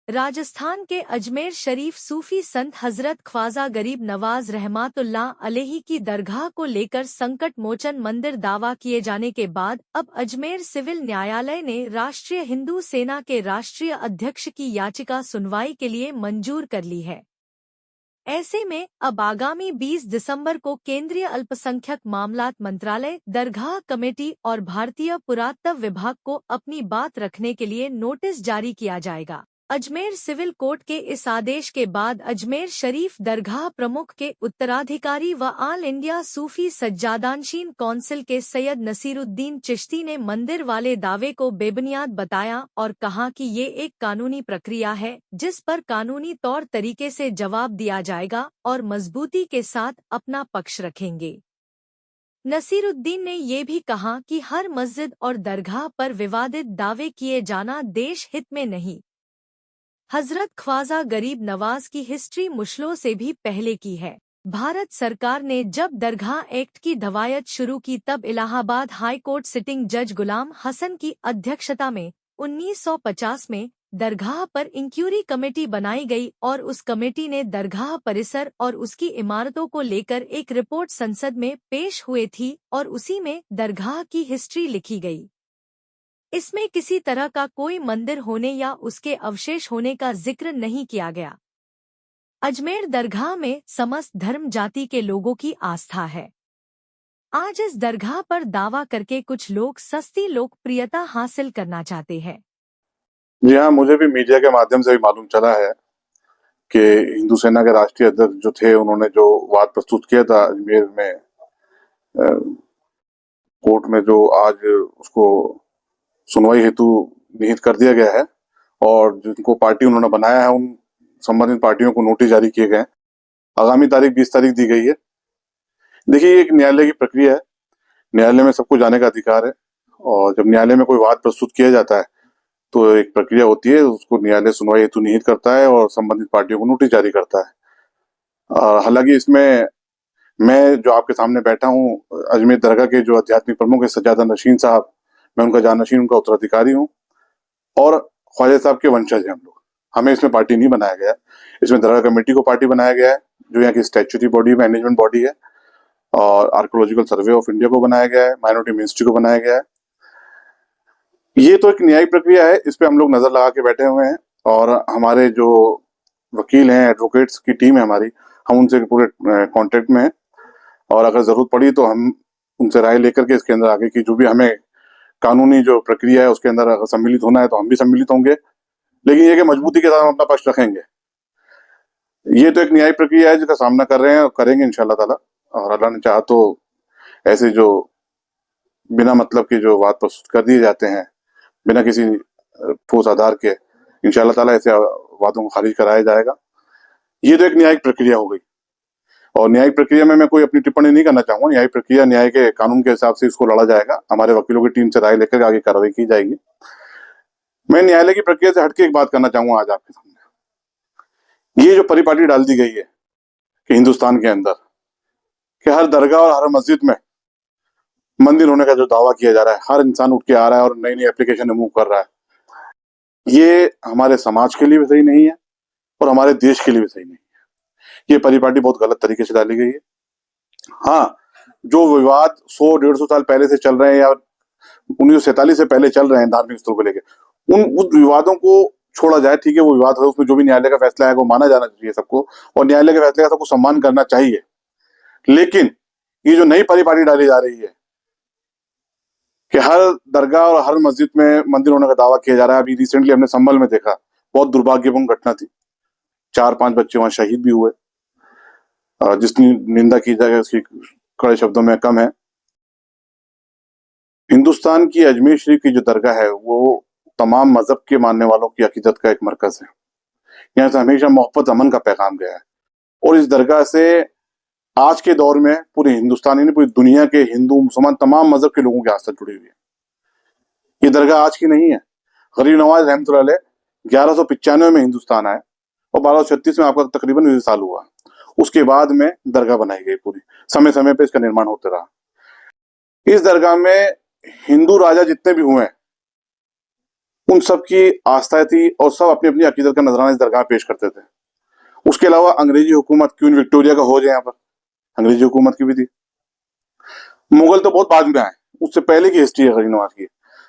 राजस्थान के अजमेर शरीफ सूफी संत हजरत ख्वाजा गरीब नवाज रहमातुल्लाह अलैहि की दरगाह को लेकर संकट मोचन मंदिर दावा किए जाने के बाद अब अजमेर सिविल न्यायालय ने राष्ट्रीय हिंदू सेना के राष्ट्रीय अध्यक्ष की याचिका सुनवाई के लिए मंजूर कर ली है। ऐसे में अब आगामी 20 दिसंबर को केंद्रीय अल्पसंख्यक मामलात मंत्रालय, दरगाह कमेटी और भारतीय पुरातत्व विभाग को अपनी बात रखने के लिए नोटिस जारी किया जाएगा। अजमेर सिविल कोर्ट के इस आदेश के बाद अजमेर शरीफ दरगाह प्रमुख के उत्तराधिकारी व ऑल इंडिया सूफी सज्जादानशीन कौंसिल के सैयद नसीरुद्दीन चिश्ती ने मंदिर वाले दावे को बेबुनियाद बताया और कहा कि ये एक कानूनी प्रक्रिया है जिस पर कानूनी तौर तरीके से जवाब दिया जाएगा और मजबूती के साथ अपना पक्ष रखेंगे। नसीरुद्दीन ने ये भी कहा कि हर मस्जिद और दरगाह पर विवादित दावे किए जाना देश हित में नहीं। हजरत ख्वाजा गरीब नवाज की हिस्ट्री मुश्किलों से भी पहले की है। भारत सरकार ने जब दरगाह एक्ट की दवायत शुरू की तब इलाहाबाद हाई कोर्ट सिटिंग जज गुलाम हसन की अध्यक्षता में 1950 में दरगाह पर इंक्वायरी कमेटी बनाई गई और उस कमेटी ने दरगाह परिसर और उसकी इमारतों को लेकर एक रिपोर्ट संसद में पेश हुए थी और उसी में दरगाह की हिस्ट्री लिखी गई। इसमें किसी तरह का कोई मंदिर होने या उसके अवशेष होने का जिक्र नहीं किया गया। अजमेर दरगाह में समस्त धर्म जाति के लोगों की आस्था है। आज इस दरगाह पर दावा करके कुछ लोग सस्ती लोकप्रियता हासिल करना चाहते हैं। जी हाँ, मुझे भी मीडिया के माध्यम से भी मालूम चला है कि हिंदू सेना के राष्ट्रीय अध्यक्ष जो थे उन्होंने जो वाद प्रस्तुत किया था अजमेर में कोर्ट में, जो आज उसको सुनवाई हेतु निहित कर दिया गया है और जिनको पार्टी उन्होंने बनाया है उन संबंधित पार्टियों को नोटिस जारी किए गए हैं। आगामी तारीख 20 तारीख दी गई है। देखिए, एक न्यायालय की प्रक्रिया है, न्यायालय में सबको जाने का अधिकार है और जब न्यायालय में कोई वाद प्रस्तुत किया जाता है तो एक प्रक्रिया होती है, उसको न्यायालय सुनवाई हेतु निहित करता है और संबंधित पार्टियों को नोटिस जारी करता है। हालांकि इसमें मैं जो आपके सामने बैठा हूँ अजमेर दरगाह के जो आध्यात्मिक प्रमुख है सज्जादा नशीन साहब, मैं उनका जानशीन, उनका उत्तराधिकारी हूँ और ख्वाजा साहब के वंशज हैं हम लोग। हमें इसमें पार्टी नहीं बनाया गया, इसमें दरगाह कमेटी को पार्टी बनाया गया है जो यहाँ की स्टैट्यूटरी बॉडी, मैनेजमेंट बॉडी है, और आर्कोलॉजिकल सर्वे ऑफ इंडिया को बनाया गया है, माइनॉरिटी मिनिस्ट्री को बनाया गया है। ये तो एक न्यायिक प्रक्रिया है, इस पे हम लोग नजर लगा के बैठे हुए हैं और हमारे जो वकील हैं, एडवोकेट्स की टीम है हमारी, हम उनसे पूरे कांटेक्ट में हैं और अगर जरूरत पड़ी तो हम उनसे राय लेकर के इसके अंदर आगे की जो भी हमें कानूनी जो प्रक्रिया है उसके अंदर अगर सम्मिलित होना है तो हम भी सम्मिलित होंगे, लेकिन ये कि मजबूती के साथ हम अपना पक्ष रखेंगे। ये तो एक न्यायिक प्रक्रिया है जिसका सामना कर रहे हैं और करेंगे इंशाल्लाह ताला, और अल्लाह ने चाहा तो ऐसे जो बिना मतलब के जो वाद प्रस्तुत कर दिए जाते हैं बिना किसी ठोस आधार के, इंशाल्लाह ताला ऐसे वादों को खारिज कराया जाएगा। ये तो एक न्यायिक प्रक्रिया हो गई और न्यायिक प्रक्रिया में मैं कोई अपनी टिप्पणी नहीं करना चाहूंगा। न्यायिक प्रक्रिया न्याय के कानून के हिसाब से इसको लड़ा जाएगा, हमारे वकीलों की टीम से राय लेकर आगे कार्रवाई की जाएगी। मैं न्यायालय की प्रक्रिया से हटके एक बात करना चाहूंगा आज आपके सामने। ये जो परिपाटी डाल दी गई है कि हिंदुस्तान के अंदर कि हर दरगाह और हर मस्जिद में मंदिर होने का जो दावा किया जा रहा है, हर इंसान उठ के आ रहा है और नई नई एप्लीकेशन मूव कर रहा है, ये हमारे समाज के लिए भी सही नहीं है और हमारे देश के लिए भी सही नहीं है। ये परिपाटी बहुत गलत तरीके से डाली गई है। हाँ, जो विवाद 100-150 साल पहले से चल रहे हैं या 1947 से पहले चल रहे हैं धार्मिक स्थलों को लेकर, उन विवादों को छोड़ा जाए, ठीक है, वो विवाद है, उसमें जो भी न्यायालय का फैसला है वो माना जाना चाहिए सबको और न्यायालय के फैसले का सबको सम्मान करना चाहिए। लेकिन ये जो नई परिपाटी डाली जा रही है कि हर दरगाह और हर मस्जिद में मंदिर होने का दावा किया जा रहा है, अभी रिसेंटली हमने संभल में देखा, बहुत दुर्भाग्यपूर्ण घटना थी, 4-5 बच्चे वहां शहीद भी हुए। जिसकी निंदा की जाए उसकी कड़े शब्दों में कम है। हिंदुस्तान की अजमेर शरीफ की जो दरगाह है वो तमाम मजहब के मानने वालों की अकीदत का एक मरकज है। यहाँ से हमेशा मोहब्बत अमन का पैगाम गया है और इस दरगाह से आज के दौर में पूरे हिंदुस्तान ही नहीं, पूरी दुनिया के हिंदू मुसलमान तमाम मजहब के लोगों की आस्था जुड़ी हुई है। ये दरगाह आज की नहीं है। गरीब नवाज रहमतुल्लाह अलैह 1195 में हिंदुस्तान आए और 1236 में आपका तकरीबन 20 साल हुआ। उसके बाद में दरगाह बनाई गई, पूरी समय समय पे इसका निर्माण होता रहा। इस दरगाह में हिंदू राजा जितने भी हुए उन सब की आस्थाएं थी और सब अपनी अपनी अकीदत का नजराना इस दरगाह में पेश करते थे। उसके अलावा अंग्रेजी हुकूमत, क्वीन विक्टोरिया का होज है यहाँ पर, अंग्रेजी हुकूमत की भी थी। मुगल तो बहुत बाद में आए, उससे पहले की हिस्ट्री है गरीब नवाज की।